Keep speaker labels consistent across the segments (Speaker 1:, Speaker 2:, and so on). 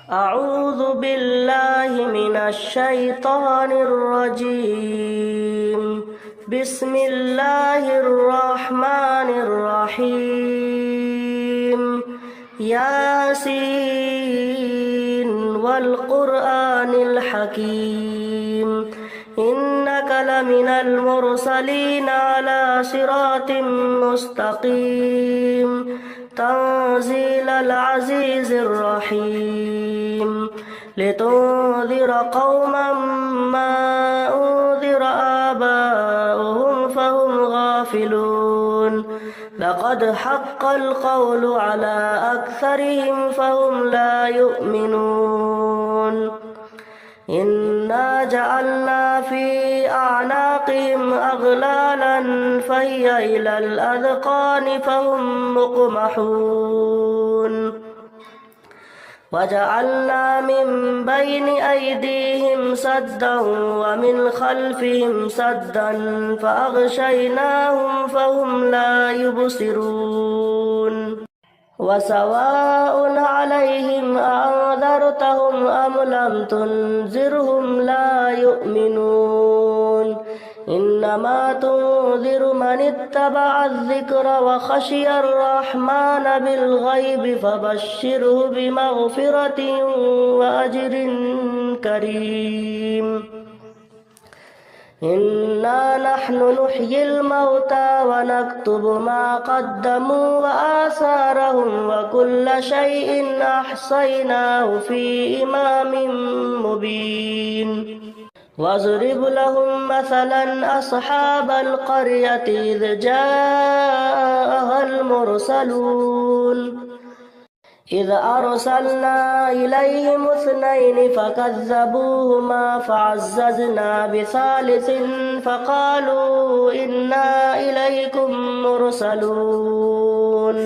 Speaker 1: أعوذ بالله من الشيطان الرجيم. بسم الله الرحمن الرحيم. ياسين والقرآن الحكيم إنك لمن المرسلين على صراط مستقيم تنزيل العزيز الرحيم لتنذر قوما ما أنذر آباؤهم فهم غافلون لقد حق القول على أكثرهم فهم لا يؤمنون إنا جعلنا في أعناقهم أغلالا فهي إلى الأذقان فهم مقمحون وجعلنا من بين أيديهم سدا ومن خلفهم سدا فأغشيناهم فهم لا يبصرون وسواء عليهم أنذرتهم أم لم تنذرهم لا يؤمنون إنما تنذر من اتبع الذكر وخشي الرحمن بالغيب فبشره بمغفرة وأجر كريم إنا نحن نحيي الموتى ونكتب ما قدموا وآثارهم وكل شيء أحصيناه في إمام مبين واضرب لهم مثلا أصحاب القرية إذ جاءها المرسلون إذ أرسلنا إليهم 2 فكذبوهما فعززنا بثالث فقالوا إنا إليكم مرسلون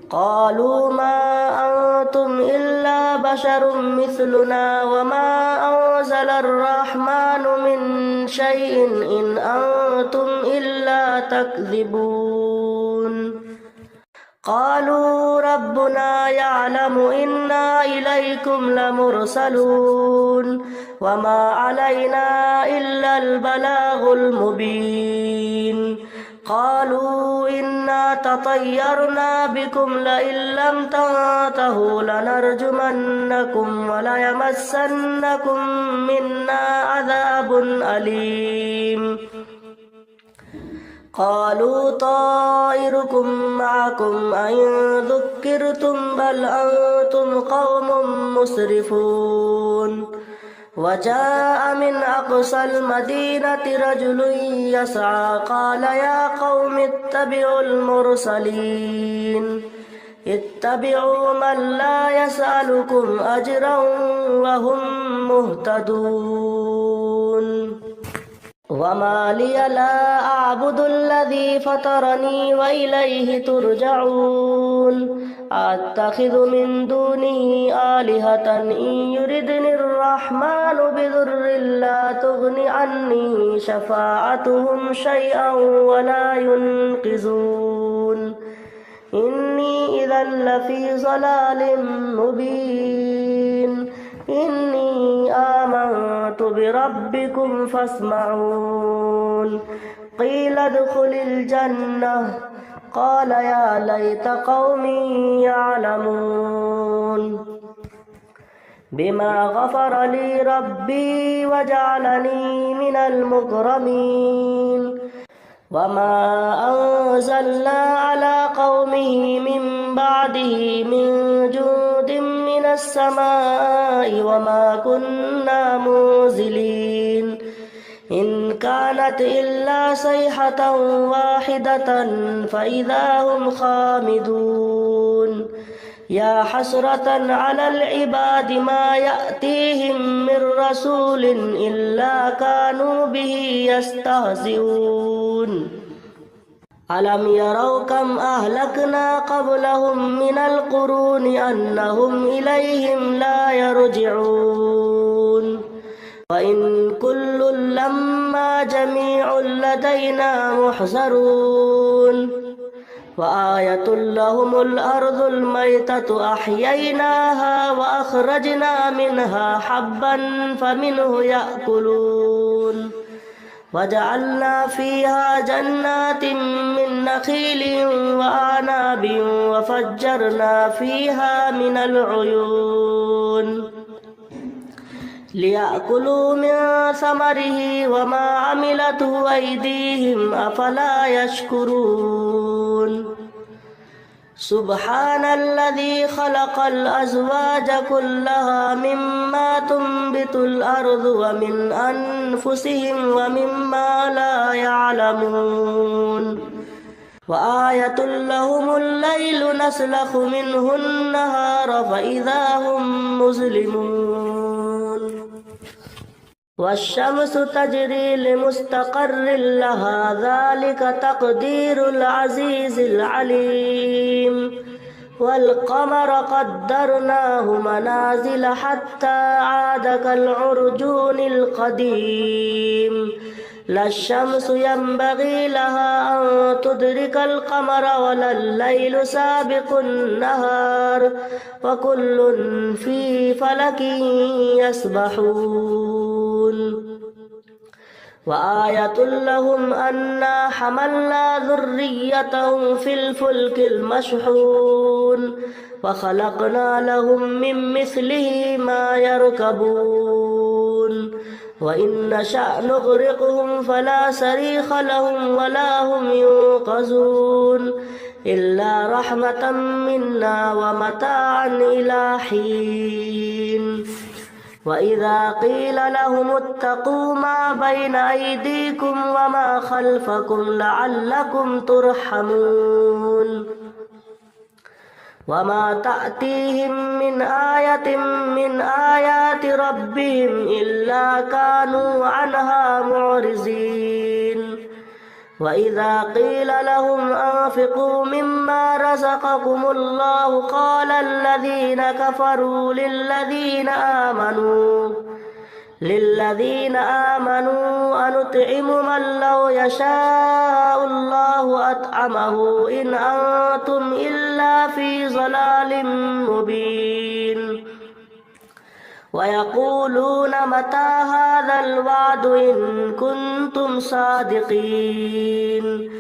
Speaker 1: قالوا ما أنتم إلا بشر مثلنا وما أنزل الرحمن من شيء إن أنتم إلا تكذبون قالوا ربنا يعلم إنا إليكم لمرسلون وما علينا إلا البلاغ المبين قالوا إنا تطيرنا بكم لئن لم تنتهوا لنرجمنكم وليمسنكم منا عذاب أليم قالوا طائركم معكم أئن ذكرتم بل أنتم قوم مسرفون وجاء من أقصى المدينة رجل يسعى قال يا قوم اتبعوا المرسلين اتبعوا من لا يسألكم أجرا وهم مهتدون وما لي لا أعبد الذي فطرني وإليه ترجعون أتخذ من دونه آلهة إن يردني الرحمن بضر لا تغن عني شفاعتهم شيئا ولا ينقذون إني إذا لفي ضلال مبين إني آمنت بربكم فاسمعون قيل ادخل الجنة قال يا ليت قومي يعلمون بما غفر لي ربي وجعلني من المكرمين وما أنزلنا على قومه من بعده من جند من السماء وما كنا منزلين إن كانت إلا صيحة واحدة فإذا هم خامدون يا حسرة على العباد ما يأتيهم من رسول إلا كانوا به يستهزئون ألم يروا كم أهلكنا قبلهم من القرون أنهم إليهم لا يرجعون وإن كل لما جميع لدينا محضرون وآية لهم الأرض الميتة أحييناها وأخرجنا منها حبا فمنه يأكلون وجعلنا فيها جنات من نخيل وأعناب وفجرنا فيها من العيون ليأكلوا من ثمره وما عملته أيديهم أفلا يشكرون سبحان الذي خلق الأزواج كلها مما تنبت الأرض ومن أنفسهم ومما لا يعلمون وآية لهم الليل نسلخ منه النهار فإذا هم مظلمون والشمس تجري لمستقر لها ذلك تقدير العزيز العليم والقمر قدرناه منازل حتى عاد كالعرجون القديم لا الشمس ينبغي لها أن تدرك القمر ولا الليل سابق النهار وكل في فلك يسبحون وآية لهم أنا حملنا ذريتهم في الفلك المشحون وخلقنا لهم من مثله ما يركبون وإن نشأ نغرقهم فلا صريخ لهم ولا هم ينقذون إلا رحمة منا ومتاعا إلى حين وإذا قيل لهم اتقوا ما بين أيديكم وما خلفكم لعلكم ترحمون وما تأتيهم من آية من آيات ربهم إلا كانوا عنها معرضين وإذا قيل لهم أنفقوا مما رزقكم الله قال الذين كفروا للذين آمنوا أنطعم من لو يشاء الله أطعمه إن أنتم إلا في ضلال مبين ويقولون متى هذا الوعد إن كنتم صادقين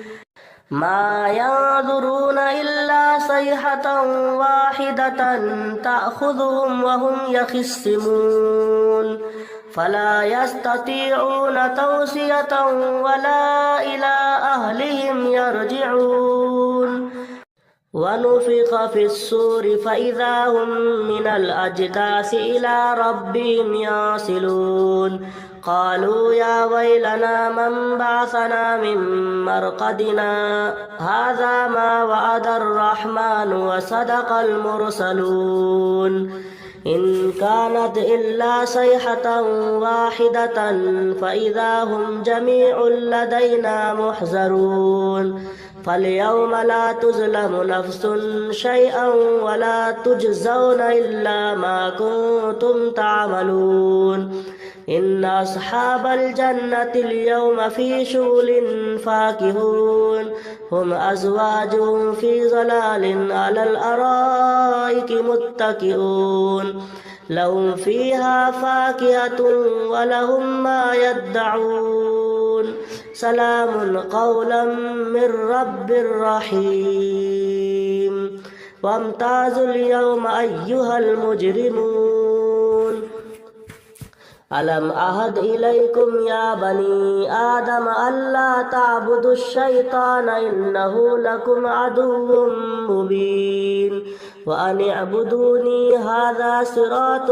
Speaker 1: ما ينظرون إلا صيحة واحدة تأخذهم وهم يخصمون فلا يستطيعون توصية ولا إلى أهلهم يرجعون ونفخ في الصور فإذا هم من الأجداث إلى ربهم ينسلون قالوا يا ويلنا من بعثنا من مرقدنا هذا ما وعد الرحمن وصدق المرسلون إن كانت إلا صيحة واحدة فإذا هم جميع لدينا محضرون فاليوم لا تظلم نفس شيئا ولا تجزون إلا ما كنتم تعملون إن أصحاب الجنة اليوم في شغل فاكهون هم أزواجهم في ظلال على الأرائك متكئون لهم فيها فاكهة ولهم ما يدعون سلام قولا من رب رحيم وامتازوا اليوم أيها المجرمون ألم أعهد إليكم يا بني آدم ألا تعبدوا الشيطان إنه لكم عدو مبين وأن اعبدوني هذا صراط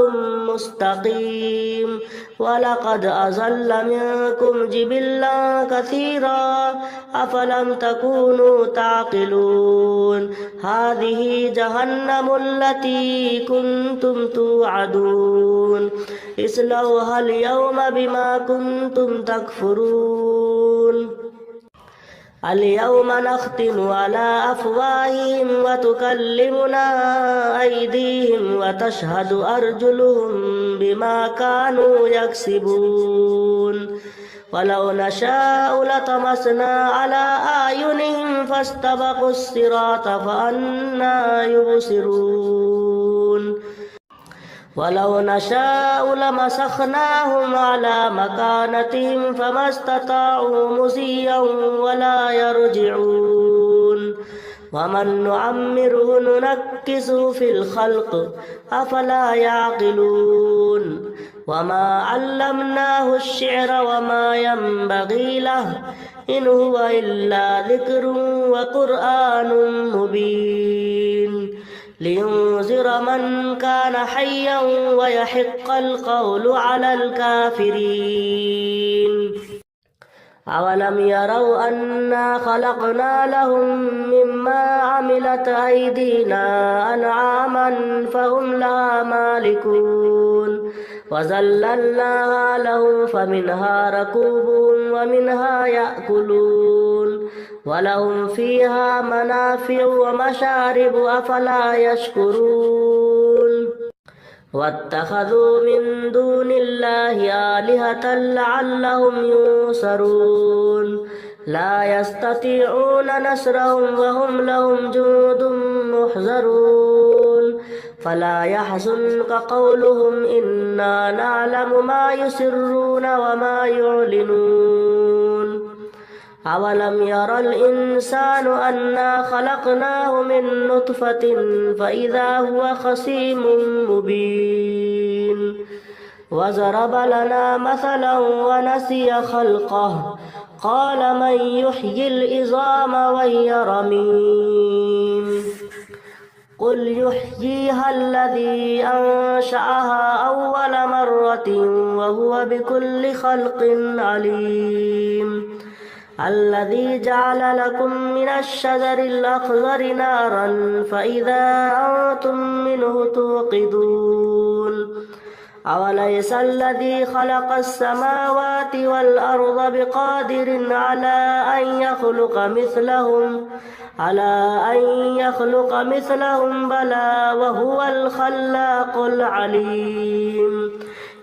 Speaker 1: مستقيم ولقد أضل منكم جبلا كثيرا أفلم تكونوا تعقلون هذه جهنم التي كنتم توعدون اصلوها اليوم بما كنتم تكفرون اليوم نختم على أفواههم وتكلمنا أيديهم وتشهد أرجلهم بما كانوا يكسبون ولو نشاء لطمسنا على أعينهم فاستبقوا الصراط فأنى يبصرون ولو نشاء لمسخناهم على مكانتهم فما استطاعوا مزيا ولا يرجعون ومن نعمره ننكسه في الخلق أفلا يعقلون وما علمناه الشعر وما ينبغي له إن هو إلا ذكر وقرآن مبين لينذر من كان حيا ويحق القول على الكافرين أولم يروا أنا خلقنا لهم مما عملت أيدينا أنعاما فهم لها مالكون وذللناها لهم فمنها ركوبهم ومنها يأكلون ولهم فيها منافع ومشارب أفلا يشكرون واتخذوا من دون الله آلهة لعلهم ينصرون لا يستطيعون نصرهم وهم لهم جند محضرون فلا يحزنك قولهم إنا نعلم ما يسرون وما يعلنون أولم ير الإنسان أنا خلقناه من نطفة فإذا هو خصيم مبين وضرب لنا مثلا ونسي خلقه قال من يحيي العظام وهي رميم قل يحييها الذي أنشأها أول مرة وهو بكل خلق عليم الذي جعل لكم من الشجر الأخضر نارا فإذا أنتم منه توقدون أوليس الذي خلق السماوات والأرض بقادر على أن يخلق مثلهم بلى وهو الخلاق العليم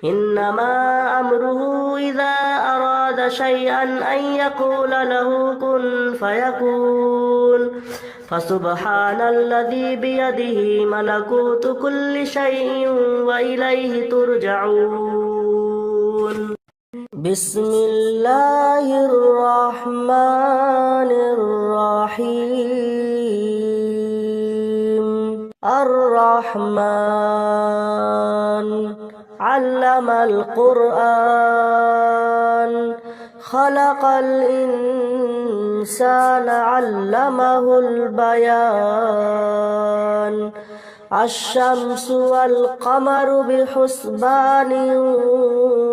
Speaker 1: إنما أمره إذا أراد شيئا أن يقول له كن فيكون فسبحان الذي بيده ملكوت كل شيء وإليه ترجعون بسم الله الرحمن الرحيم الرحمن علم القرآن خلق الإنسان علمه البيان الشمس والقمر بحسبان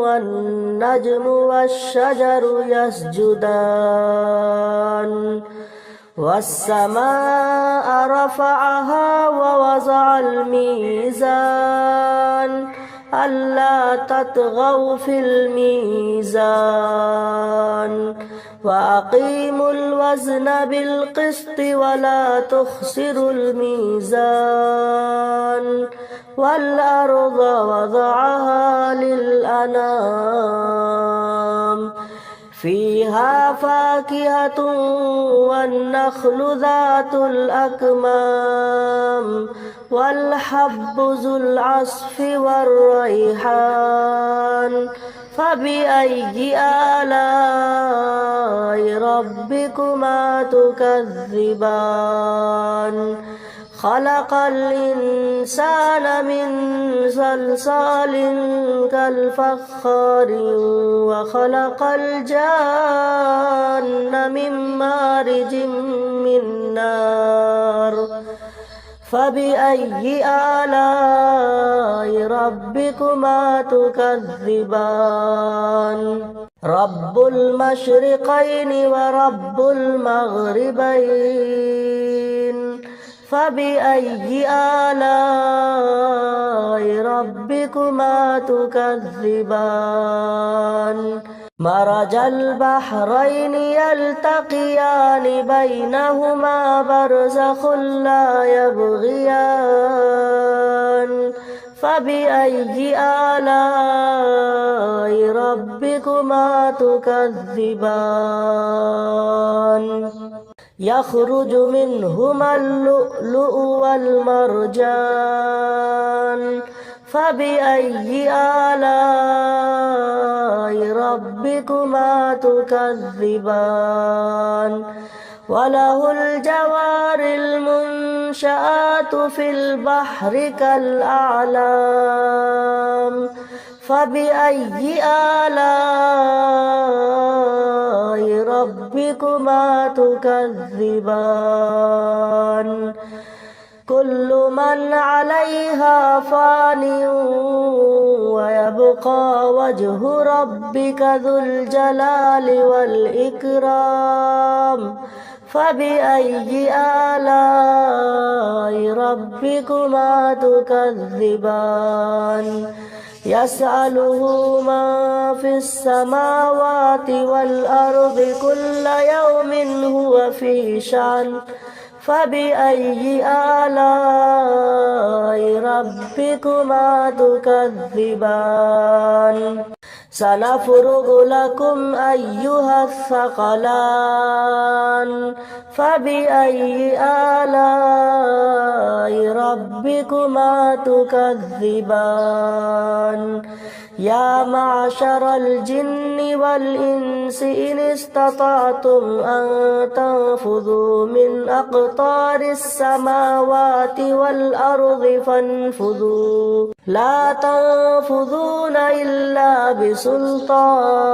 Speaker 1: والنجم والشجر يسجدان والسماء رفعها ووضع الميزان ألا تطغوا في الميزان وأقيموا الوزن بالقسط ولا تخسروا الميزان والأرض وضعها للأنام فيها فاكهة والنخل ذات الأكمام والحب ذو العصف والريحان فبأي آلاء ربكما تكذبان خلق الإنسان من صلصال كالفخار وخلق الجان من مارج من نار فبأي آلاء ربكما تكذبان رب المشرقين ورب المغربين فبأي آلاء ربكما تكذبان مرج البحرين يلتقيان بينهما برزخ لا يبغيان فبأي آلاء ربكما تكذبان يخرج منهما اللؤلؤ والمرجان فبأي آلاء ربكما تكذبان وله الجوار المنشآت في البحر كالأعلام فبأي آلاء ربكما تكذبان كل من عليها فان ويبقى وجه ربك ذو الجلال والإكرام فبأي آلاء ربكما تكذبان يسأله من في السماوات والأرض كل يوم هو في شأن فبأي آلاء ربكما تكذبان سنفرغ لكم أيها الثقلان فبأي آلاء ربكما تكذبان يا معشر الجن والإنس إن استطعتم أن تنفذوا من أقطار السماوات والأرض فانفذوا لا تنفذون إلا بسلطان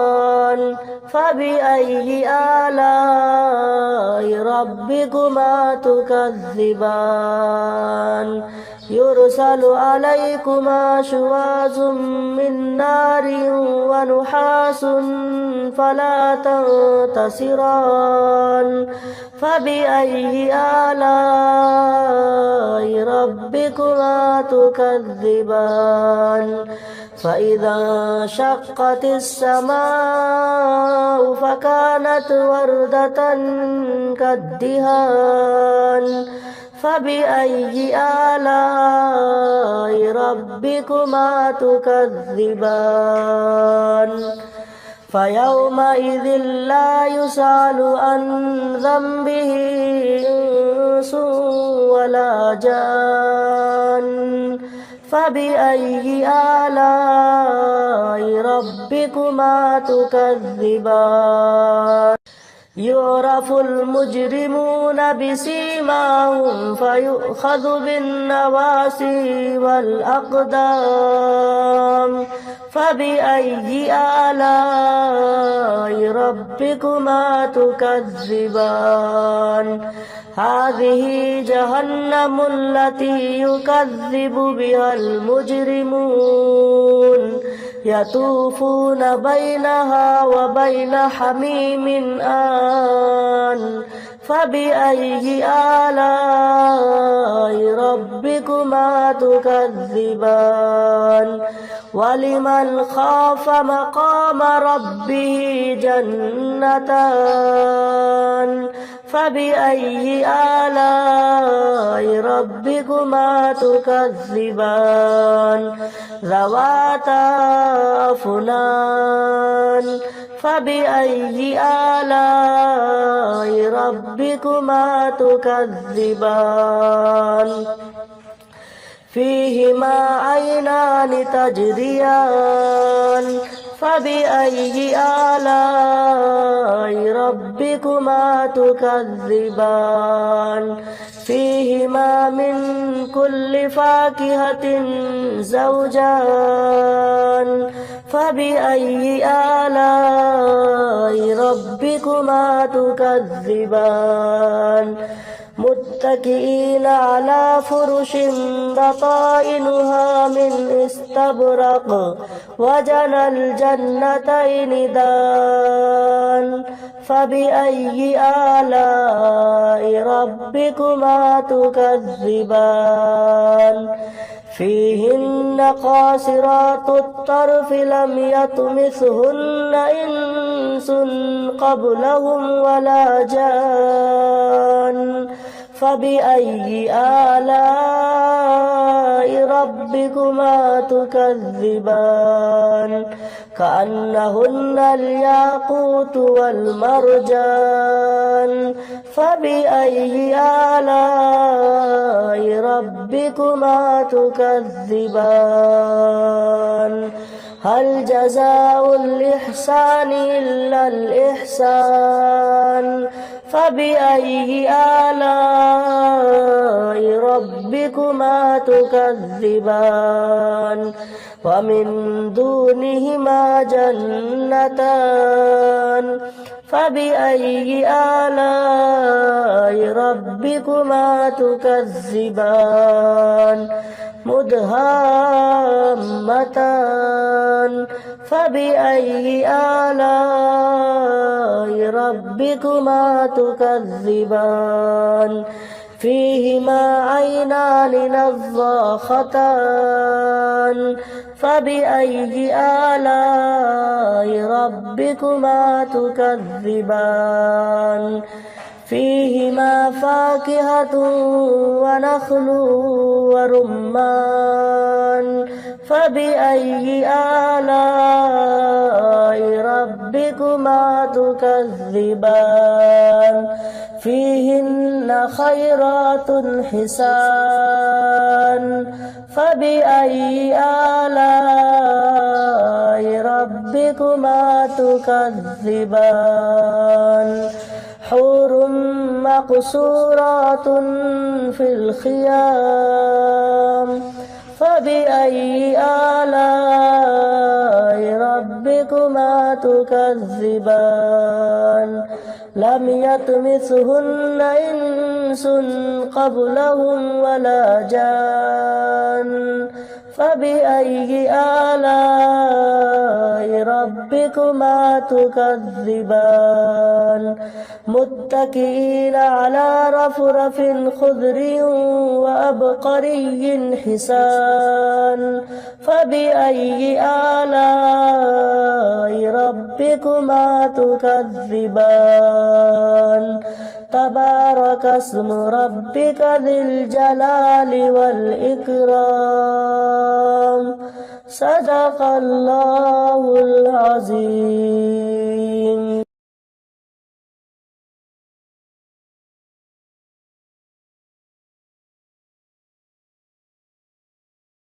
Speaker 1: فبأي آلاء ربكما تكذبان يرسل عليكما شواظ من نار ونحاس فلا تنتصران فبأي آلاء ربكما تكذبان فإذا انشقت السماء فكانت وردة كالدهان فبأي آلاء ربكما تكذبان فيومئذ لا يسأل عن ذنبه إنس ولا جان فبأي آلاء ربكما تكذبان يعرف المجرمون بسيماهم فيؤخذ بالنواصي والأقدام فبأي آلاء ربكما تكذبان هذه جهنم التي يكذب بها المجرمون يطوفون بينها وبين حميم آن فبأي آلاء ربكما تكذبان ولمن خاف مقام ربه جنتان فبأي آلاء ربكما تكذبان ذواتا أفنان فبأي آلاء ربكما تكذبان فيهما عينان تجريان فبأي آلاء ربكما تكذبان فيهما من كل فاكهة زوجان فبأي آلاء ربكما تكذبان متكئين على فرش بطائنها من استبرق وجنى الجنتين دان فبأي آلاء ربكما تكذبان فيهن قاصرات الطرف لم يطمثهن إنس قبلهم ولا جان فبأي آلاء ربكما تكذبان كأنهن الياقوت والمرجان فبأي آلاء ربكما تكذبان هل جزاء الإحسان إلا الإحسان فبأي آلاء ربكما تكذبان ومن دونهما جنتان فبأي آلاء ربكما تكذبان مدهامتان فبأي آلاء ربكما تكذبان فيهما عينان نضاختان فبأي آلاء ربكما تكذبان فيهما فاكهة ونخل ورمان فبأي آلاء ربكما تكذبان فيهن خيرات حسان فبأي آلاء ربكما تكذبان حور مقصورات في الخيام فبأي آلاء ربكما تكذبان لم يطمثهن إنس قبلهم ولا جان فبأي آلاء ربكما تكذبان متكئين على رفرف خضر وأبقري حسان فبأي آلاء ربكما تكذبان تبارك اسم ربك ذي الجلال والإكرام صدق الله العظيم